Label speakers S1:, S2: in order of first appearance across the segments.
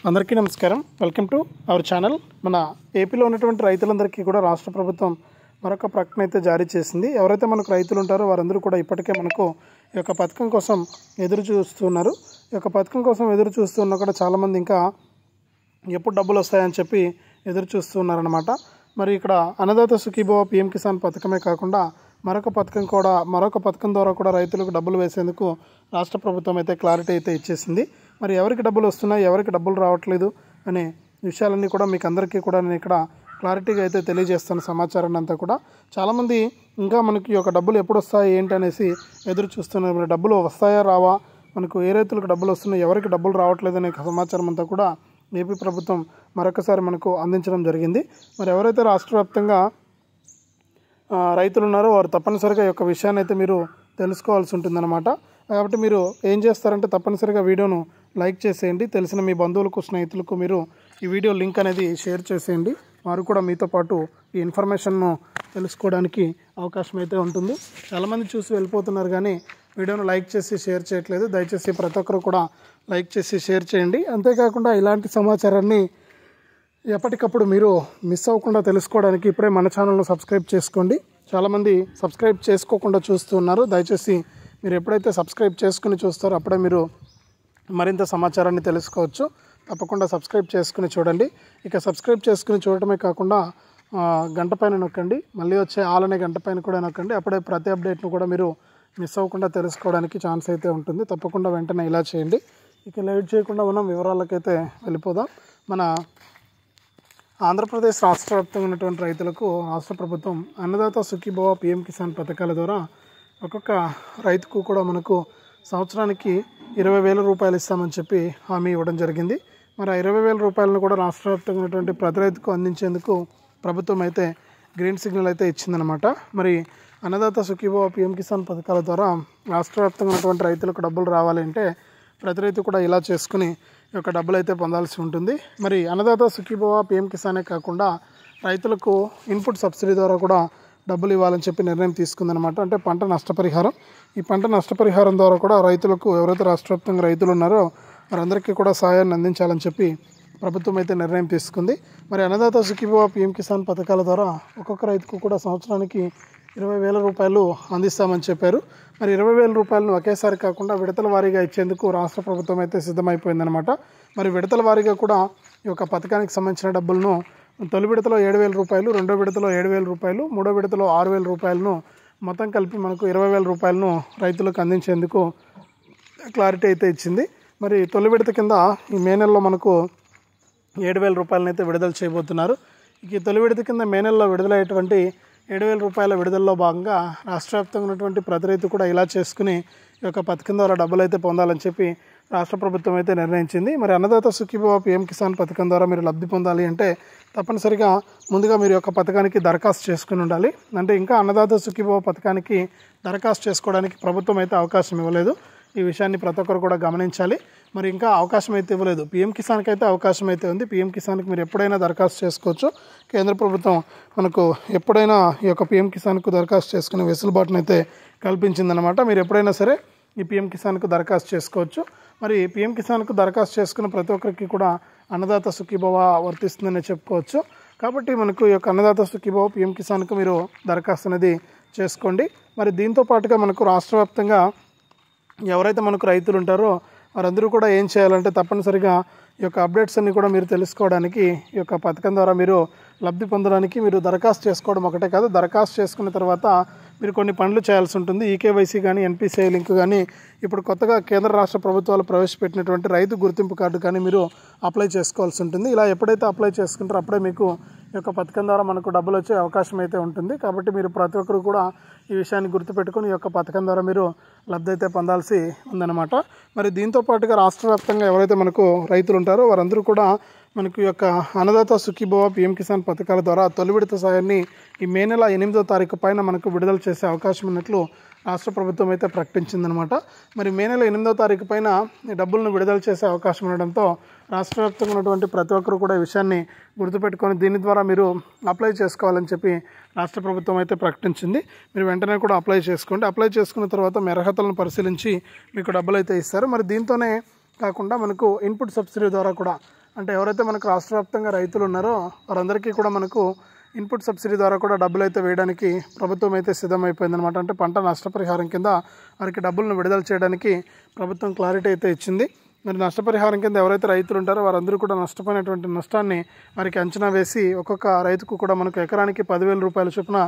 S1: అందరికీ నమస్కారం. Welcome to our channel. మన ఏపీలో ఉన్నటువంటి రైతులందరికీ కూడా రాష్ట్ర ప్రభుత్వం మరొక ప్రకటన అయితే జారీ చేసింది. ఎవరైతే మనకు రైతులు ఉంటారో వారందరూ కూడా ఇప్పటికే మనకు ఈ యొక్క పథకం కోసం ఎదురు చూస్తున్నారు. ఈ యొక్క పథకం కోసం ఎదురు చూస్తున్నా కూడా చాలామంది ఇంకా ఎప్పుడు డబ్బులు వస్తాయని చెప్పి ఎదురు చూస్తున్నారన్నమాట. మరి ఇక్కడ అన్నదాత సుఖీభవ పీఎం కిసాన్ పథకమే కాకుండా మరొక పథకం ద్వారా కూడా రైతులకు డబ్బులు వేసేందుకు రాష్ట్ర ప్రభుత్వం అయితే క్లారిటీ అయితే ఇచ్చేసింది. మరి ఎవరికి డబ్బులు వస్తున్నాయి, ఎవరికి డబ్బులు రావట్లేదు అనే విషయాలన్నీ కూడా మీకు అందరికీ కూడా నేను ఇక్కడ క్లారిటీగా అయితే తెలియజేస్తాను. సమాచారాన్ని అంతా కూడా చాలామంది ఇంకా మనకి ఈ యొక్క డబ్బులు ఎప్పుడు వస్తాయి ఏంటి అనేసి ఎదురు చూస్తున్నారు. మరి డబ్బులు వస్తాయా రావా, మనకు ఏ రైతులకు డబ్బులు వస్తున్నాయి, ఎవరికి డబ్బులు రావట్లేదు అనే సమాచారం అంతా కూడా ఏపీ ప్రభుత్వం మరొకసారి మనకు అందించడం జరిగింది. మరి ఎవరైతే రాష్ట్ర వ్యాప్తంగా రైతులు ఉన్నారో వారు తప్పనిసరిగా ఈ యొక్క విషయాన్ని అయితే మీరు తెలుసుకోవాల్సి ఉంటుందన్నమాట. కాబట్టి మీరు ఏం చేస్తారంటే తప్పనిసరిగా వీడియోను లైక్ చేసేయండి. తెలిసిన మీ బంధువులకు, స్నేహితులకు మీరు ఈ వీడియో లింక్ అనేది షేర్ చేసేయండి. వారు కూడా మీతో పాటు ఈ ఇన్ఫర్మేషన్ను తెలుసుకోవడానికి అవకాశం అయితే ఉంటుంది. చాలామంది చూసి వెళ్ళిపోతున్నారు కానీ వీడియోను లైక్ చేసి షేర్ చేయట్లేదు. దయచేసి ప్రతి ఒక్కరు కూడా లైక్ చేసి షేర్ చేయండి. అంతేకాకుండా ఇలాంటి సమాచారాన్ని ఎప్పటికప్పుడు మీరు మిస్ అవ్వకుండా తెలుసుకోవడానికి ఇప్పుడే మన ఛానల్ను సబ్స్క్రైబ్ చేసుకోండి. చాలామంది సబ్స్క్రైబ్ చేసుకోకుండా చూస్తున్నారు. దయచేసి మీరు ఎప్పుడైతే సబ్స్క్రైబ్ చేసుకుని చూస్తారో అప్పుడే మీరు మరింత సమాచారాన్ని తెలుసుకోవచ్చు. తప్పకుండా సబ్స్క్రైబ్ చేసుకుని చూడండి. ఇక సబ్స్క్రైబ్ చేసుకుని చూడటమే కాకుండా గంట పైన నొక్కండి. మళ్ళీ వచ్చే ఆల్ అనే గంట పైన కూడా నొక్కండి. అప్పుడే ప్రతి అప్డేట్ను కూడా మీరు మిస్ అవ్వకుండా తెలుసుకోవడానికి ఛాన్స్ అయితే ఉంటుంది. తప్పకుండా వెంటనే ఇలా చేయండి. ఇక లేట్ చేయకుండా మనం వివరాలకైతే వెళ్ళిపోదాం. మన ఆంధ్రప్రదేశ్ రాష్ట్ర వ్యాప్తంగా ఉన్నటువంటి రైతులకు రాష్ట్ర ప్రభుత్వం అన్నదాత సుఖీభవ పీఎం కిసాన్ పథకాల ద్వారా ఒక్కొక్క రైతుకు కూడా మనకు సంవత్సరానికి 20,000 రూపాయలు ఇస్తామని చెప్పి హామీ ఇవ్వడం జరిగింది. మరి ఆ 20,000 రూపాయలను కూడా రాష్ట్ర వ్యాప్తంగా ఉన్నటువంటి ప్రతి రైతుకు అందించేందుకు ప్రభుత్వం అయితే గ్రీన్ సిగ్నల్ అయితే ఇచ్చిందనమాట. మరి అన్నదాత సుఖీభవ పీఎం కిసాన్ పథకాల ద్వారా రాష్ట్ర వ్యాప్తంగా ఉన్నటువంటి రైతులకు డబ్బులు రావాలి అంటే ప్రతి రైతు కూడా ఇలా చేసుకుని ఈ యొక్క డబ్బులు అయితే పొందాల్సి ఉంటుంది. మరి అన్నదాత సుఖీభవ పీఎం కిసానే కాకుండా రైతులకు ఇన్పుట్ సబ్సిడీ ద్వారా కూడా డబ్బులు ఇవ్వాలని చెప్పి నిర్ణయం తీసుకుందనమాట. అంటే పంట నష్టపరిహారం. ఈ పంట నష్టపరిహారం ద్వారా కూడా రైతులకు, ఎవరైతే రాష్ట్ర వ్యాప్తంగా రైతులు ఉన్నారో వారందరికీ కూడా సహాయాన్ని అందించాలని చెప్పి ప్రభుత్వం అయితే నిర్ణయం తీసుకుంది. మరి అన్నదాత సుఖీభవ పీఎం కిసాన్ పథకాల ద్వారా ఒక్కొక్క రైతుకు కూడా సంవత్సరానికి 20,000 రూపాయలు అందిస్తామని చెప్పారు. మరి 20,000 రూపాయలను ఒకేసారి కాకుండా విడతల వారీగా ఇచ్చేందుకు రాష్ట్ర ప్రభుత్వం అయితే సిద్ధమైపోయిందనమాట. మరి విడతల వారీగా కూడా ఈ యొక్క పథకానికి సంబంధించిన డబ్బులను తొలి విడతలో 7,000 రూపాయలు, రెండో విడతలో 7,000 రూపాయలు, మూడో విడతలో 6,000 రూపాయలను మొత్తం కలిపి మనకు 20,000 రూపాయలను రైతులకు అందించేందుకు క్లారిటీ అయితే ఇచ్చింది. మరి తొలి విడత కింద ఈ మే నెలలో మనకు 7,000 రూపాయలను అయితే విడుదల చేయబోతున్నారు. ఈ తొలి విడత కింద మే నెలలో విడుదలయ్యేటువంటి 7,000 రూపాయల విడుదలలో భాగంగా రాష్ట్ర వ్యాప్తంగా ఉన్నటువంటి ప్రతి రైతు కూడా ఇలా చేసుకుని ఈ యొక్క పథకం ద్వారా డబ్బులు అయితే పొందాలని చెప్పి రాష్ట్ర ప్రభుత్వం అయితే నిర్ణయించింది. మరి అన్నదాత సుఖీభవ పీఎం కిసాన్ పథకం ద్వారా మీరు లబ్ధి పొందాలి అంటే తప్పనిసరిగా ముందుగా మీరు యొక్క పథకానికి దరఖాస్తు చేసుకుని ఉండాలి. అంటే ఇంకా అన్నదాత సుఖీభవ పథకానికి దరఖాస్తు చేసుకోవడానికి ప్రభుత్వం అయితే అవకాశం ఇవ్వలేదు. ఈ విషయాన్ని ప్రతి ఒక్కరు కూడా గమనించాలి. మరి ఇంకా అవకాశం అయితే ఇవ్వలేదు. పీఎం కిసాన్కి అయితే అవకాశం అయితే ఉంది. పీఎం కిసాన్కి మీరు ఎప్పుడైనా దరఖాస్తు చేసుకోవచ్చు. కేంద్ర ప్రభుత్వం మనకు ఎప్పుడైనా ఈ యొక్క పీఎం కిసాన్కు దరఖాస్తు చేసుకునే వెసులుబాటును అయితే కల్పించిందనమాట. మీరు ఎప్పుడైనా సరే ఈ పీఎం కిసాన్కు దరఖాస్తు చేసుకోవచ్చు. మరి పీఎం కిసాన్కు దరఖాస్తు చేసుకున్న ప్రతి ఒక్కరికి కూడా అన్నదాత సుఖీభవ వర్తిస్తుందని చెప్పుకోవచ్చు. కాబట్టి మనకు ఈ యొక్క అన్నదాత సుఖీభవ పీఎం కిసాన్కు మీరు దరఖాస్తు అనేది చేసుకోండి. మరి దీంతో పాటుగా మనకు రాష్ట్ర వ్యాప్తంగా ఎవరైతే మనకు రైతులు ఉంటారో వారందరూ కూడా ఏం చేయాలంటే తప్పనిసరిగా ఈ యొక్క అప్డేట్స్ అన్ని కూడా మీరు తెలుసుకోవడానికి ఈ యొక్క పథకం ద్వారా మీరు లబ్ధి పొందడానికి మీరు దరఖాస్తు చేసుకోవడం ఒకటే కాదు, దరఖాస్తు చేసుకున్న తర్వాత మీరు కొన్ని పనులు చేయాల్సి ఉంటుంది. ఈకేవైసీ కానీ, ఎన్పిసిఐ లింక్ కానీ, ఇప్పుడు కొత్తగా కేంద్ర రాష్ట్ర ప్రభుత్వాలు ప్రవేశపెట్టినటువంటి రైతు గుర్తింపు కార్డు కానీ మీరు అప్లై చేసుకోవాల్సి ఉంటుంది. ఇలా ఎప్పుడైతే అప్లై చేసుకుంటారో అప్పుడే మీకు ఈ యొక్క పథకం ద్వారా మనకు డబ్బులు వచ్చే అవకాశం అయితే ఉంటుంది. కాబట్టి మీరు ప్రతి ఒక్కరు కూడా ఈ విషయాన్ని గుర్తుపెట్టుకుని ఈ యొక్క పథకం ద్వారా మీరు లబ్ధి అయితే పొందాల్సి ఉందన్నమాట. మరి దీంతో పాటుగా రాష్ట్ర వ్యాప్తంగా ఎవరైతే మనకు రైతులు ఉంటారో వారందరూ కూడా మనకు ఈ యొక్క అన్నదాత సుఖీభవ పీఎం కిసాన్ పథకాల ద్వారా తొలి విడత సాయాన్ని ఈ మే నెల 8వ తారీఖు పైన మనకు విడుదల చేసే అవకాశం ఉన్నట్లు రాష్ట్ర ప్రభుత్వం అయితే ప్రకటించిందనమాట. మరి మే నెల 8వ తారీఖు పైన ఈ డబ్బులను విడుదల చేసే అవకాశం ఉండడంతో రాష్ట్ర వ్యాప్తంగా ఉన్నటువంటి ప్రతి ఒక్కరు కూడా ఈ విషయాన్ని గుర్తుపెట్టుకొని దీని ద్వారా మీరు అప్లై చేసుకోవాలని చెప్పి రాష్ట్ర ప్రభుత్వం అయితే ప్రకటించింది. మీరు వెంటనే కూడా అప్లై చేసుకోండి. అప్లై చేసుకున్న తర్వాత మీ అర్హతలను పరిశీలించి మీకు డబ్బులు అయితే ఇస్తారు. మరి దీంతోనే కాకుండా మనకు ఇన్పుట్ సబ్సిడీ ద్వారా కూడా అంటే ఎవరైతే మనకు రాష్ట్ర వ్యాప్తంగా రైతులు ఉన్నారో వారందరికీ కూడా మనకు ఇన్పుట్ సబ్సిడీ ద్వారా కూడా డబ్బులు అయితే వేయడానికి ప్రభుత్వం అయితే సిద్ధమైపోయిందనమాట. అంటే పంట నష్టపరిహారం కింద వారికి డబ్బులను విడుదల చేయడానికి ప్రభుత్వం క్లారిటీ అయితే ఇచ్చింది. మరి నష్టపరిహారం కింద ఎవరైతే రైతులు ఉంటారో వారందరూ కూడా నష్టపోయినటువంటి నష్టాన్ని వారికి అంచనా వేసి ఒక్కొక్క రైతుకు కూడా మనకు ఎకరానికి 10,000 రూపాయల చొప్పున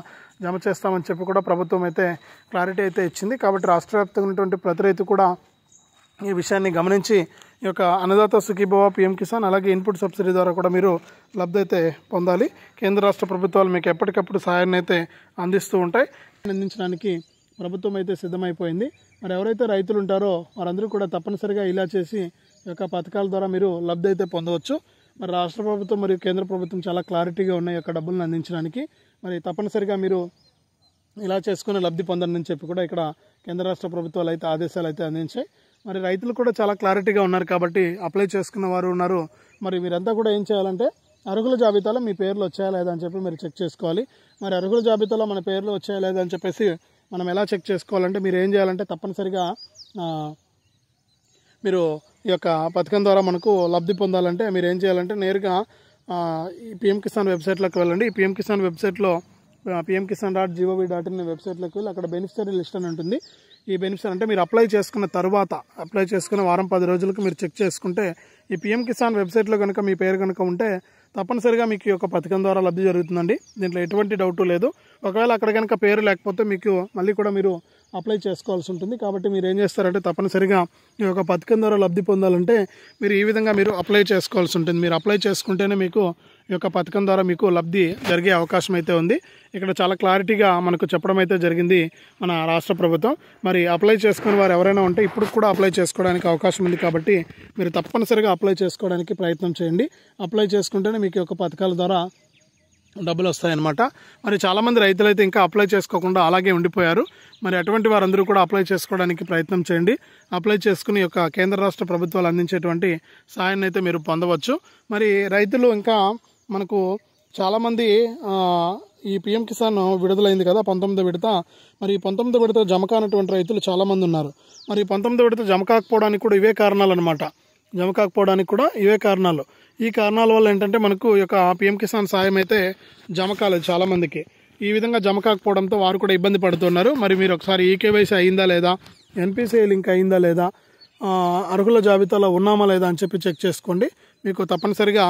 S1: జమ చేస్తామని చెప్పి కూడా ప్రభుత్వం అయితే క్లారిటీ అయితే ఇచ్చింది. కాబట్టి రాష్ట్ర వ్యాప్తంగా ఉన్నటువంటి ప్రతి రైతు కూడా ఈ విషయాన్ని గమనించి ఈ యొక్క అన్నదాత సుఖీభవ పీఎం కిసాన్ అలాగే ఇన్పుట్ సబ్సిడీ ద్వారా కూడా మీరు లబ్ధి అయితే పొందాలి. కేంద్ర రాష్ట్ర ప్రభుత్వాలు మీకు ఎప్పటికప్పుడు సహాయాన్ని అయితే అందిస్తూ ఉంటాయి. అందించడానికి ప్రభుత్వం అయితే సిద్ధమైపోయింది. మరి ఎవరైతే రైతులు ఉంటారో వారందరూ కూడా తప్పనిసరిగా ఇలా చేసి ఈ యొక్క పథకాల ద్వారా మీరు లబ్ధి అయితే పొందవచ్చు. మరి రాష్ట్ర ప్రభుత్వం మరియు కేంద్ర ప్రభుత్వం చాలా క్లారిటీగా ఉన్నాయి ఈ యొక్క డబ్బులను అందించడానికి. మరి తప్పనిసరిగా మీరు ఇలా చేసుకుని లబ్ధి పొందని చెప్పి కూడా ఇక్కడ కేంద్ర రాష్ట్ర ప్రభుత్వాలు అయితే ఆదేశాలు అయితే అందించాయి. మరి రైతులు కూడా చాలా క్లారిటీగా ఉన్నారు కాబట్టి అప్లై చేసుకున్న వారు ఉన్నారు. మరి మీరంతా కూడా ఏం చేయాలంటే అర్హుల జాబితాలో మీ పేర్లు వచ్చాయా లేదా అని చెప్పి మీరు చెక్ చేసుకోవాలి. మరి అర్హుల జాబితాలో మన పేర్లు వచ్చాయా లేదా అని చెప్పేసి మనం ఎలా చెక్ చేసుకోవాలంటే మీరు ఏం చేయాలంటే తప్పనిసరిగా మీరు ఈ యొక్క పథకం ద్వారా మనకు లబ్ధి పొందాలంటే మీరు ఏం చేయాలంటే నేరుగా ఈ పిఎం కిసాన్ వెబ్సైట్లోకి వెళ్ళండి. ఈ పిఎం కిసాన్ వెబ్సైట్లో pmkisan.gov.in వెబ్సైట్లోకి వెళ్ళి అక్కడ బెనిఫిషరీ లిస్ట్ అని ఉంటుంది. ఈ బెనిఫిషరీ అంటే మీరు అప్లై చేసుకున్న వారం 10 రోజులకు మీరు చెక్ చేసుకుంటే ఈ పిఎం కిసాన్ వెబ్సైట్లో కనుక మీ పేరు కనుక ఉంటే తప్పనిసరిగా మీకు ఈ యొక్క పథకం ద్వారా లబ్ధి జరుగుతుందండి. దీంట్లో ఎటువంటి డౌట్ లేదు. ఒకవేళ అక్కడ కనుక పేరు లేకపోతే మీకు మళ్ళీ కూడా మీరు అప్లై చేసుకోవాల్సి ఉంటుంది. కాబట్టి మీరు ఏం చేస్తారంటే తప్పనిసరిగా ఈ యొక్క పథకం ద్వారా లబ్ధి పొందాలంటే మీరు ఈ విధంగా మీరు అప్లై చేసుకోవాల్సి ఉంటుంది. మీరు అప్లై చేసుకుంటేనే మీకు ఈ యొక్క పథకం ద్వారా మీకు లబ్ధి జరిగే అవకాశం అయితే ఉంది. ఇక్కడ చాలా క్లారిటీగా మనకు చెప్పడం అయితే జరిగింది మన రాష్ట్ర ప్రభుత్వం. మరి అప్లై చేసుకునే వారు ఎవరైనా ఉంటే ఇప్పుడు కూడా అప్లై చేసుకోవడానికి అవకాశం ఉంది. కాబట్టి మీరు తప్పనిసరిగా అప్లై చేసుకోవడానికి ప్రయత్నం చేయండి. అప్లై చేసుకుంటేనే మీకు ఈ యొక్క పథకాల ద్వారా డబ్బులు వస్తాయన్నమాట. మరి చాలామంది రైతులు అయితే ఇంకా అప్లై చేసుకోకుండా అలాగే ఉండిపోయారు. మరి అటువంటి వారందరూ కూడా అప్లై చేసుకోవడానికి ప్రయత్నం చేయండి. అప్లై చేసుకుని యొక్క కేంద్ర రాష్ట్ర ప్రభుత్వాలు అందించేటువంటి సాయాన్ని అయితే మీరు పొందవచ్చు. మరి రైతులు ఇంకా మనకు చాలామంది ఈ పిఎం కిసాన్ విడుదలైంది కదా 19వ విడత. మరి 19వ విడత జమ కానటువంటి రైతులు చాలామంది ఉన్నారు. మరి 19వ విడత జమ కాకపోవడానికి కూడా ఇవే కారణాలు అనమాట. ఈ కారణాల వల్ల ఏంటంటే మనకు ఈ యొక్క పిఎం కిసాన్ సాయం అయితే జమ కాలేదు చాలామందికి. ఈ విధంగా జమ కాకపోవడంతో వారు కూడా ఇబ్బంది పడుతున్నారు. మరి మీరు ఒకసారి ఈకేవైసీ అయిందా లేదా, ఎన్పిసిఐ లింక్ అయిందా లేదా, అర్హుల జాబితాలో ఉన్నామా లేదా అని చెప్పి చెక్ చేసుకోండి. మీకు తప్పనిసరిగా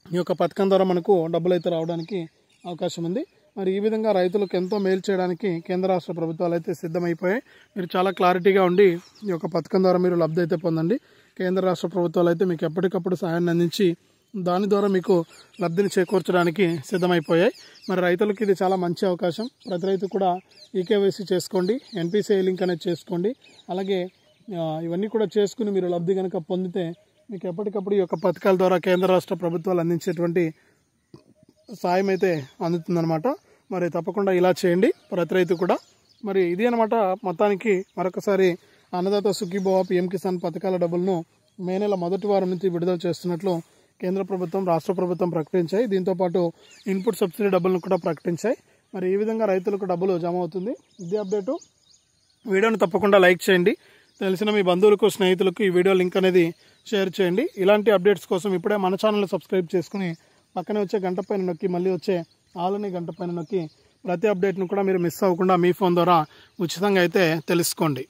S1: ఈ యొక్క పథకం ద్వారా మనకు డబ్బులు అయితే రావడానికి అవకాశం ఉంది. మరి ఈ విధంగా రైతులకు ఎంతో మేలు చేయడానికి కేంద్ర రాష్ట్ర ప్రభుత్వాలు అయితే సిద్ధమైపోయాయి. మీరు చాలా క్లారిటీగా ఉండి ఈ యొక్క పథకం ద్వారా మీరు లబ్ధి అయితే పొందండి. కేంద్ర రాష్ట్ర ప్రభుత్వాలు అయితే మీకు ఎప్పటికప్పుడు సహాయాన్ని అందించి దాని ద్వారా మీకు లబ్ధిని చేకూర్చడానికి సిద్ధమైపోయాయి. మరి రైతులకు ఇది చాలా మంచి అవకాశం. ప్రతి రైతు కూడా ఈకేవైసీ చేసుకోండి, ఎన్పిసిఐ లింక్ అనేది చేసుకోండి. అలాగే ఇవన్నీ కూడా చేసుకుని మీరు లబ్ధి కనుక పొందితే మీకు ఎప్పటికప్పుడు ఈ యొక్క పథకాల ద్వారా కేంద్ర రాష్ట్ర ప్రభుత్వాలు అందించేటువంటి సాయం అయితే అందుతుందన్నమాట. మరి తప్పకుండా ఇలా చేయండి ప్రతి రైతు కూడా. మరి ఇది అనమాట మొత్తానికి మరొకసారి అన్నదాత సుఖీభవ పీఎం కిసాన్ పథకాల డబ్బులను మే నెల మొదటి వారం నుంచి విడుదల చేస్తున్నట్లు కేంద్ర ప్రభుత్వం రాష్ట్ర ప్రభుత్వం ప్రకటించాయి. దీంతోపాటు ఇన్పుట్ సబ్సిడీ డబ్బులను కూడా ప్రకటించాయి. మరి ఈ విధంగా రైతులకు డబ్బులు జమ అవుతుంది. ఇది అప్డేటు. వీడియోని తప్పకుండా లైక్ చేయండి. తెలిసిన మీ బంధువులకు స్నేహితులకు ఈ వీడియో లింక్ అనేది షేర్ చేయండి. ఇలాంటి అప్డేట్స్ కోసం ఇప్పుడే మన ఛానల్ని సబ్స్క్రైబ్ చేసుకుని పక్కనే వచ్చే గంట పైన నొక్కి మళ్ళీ వచ్చే ఆలని గంట పైన నొక్కి ప్రతి అప్డేట్ను కూడా మీరు మిస్ అవ్వకుండా మీ ఫోన్ ద్వారా ఉచితంగా అయితే తెలుసుకోండి.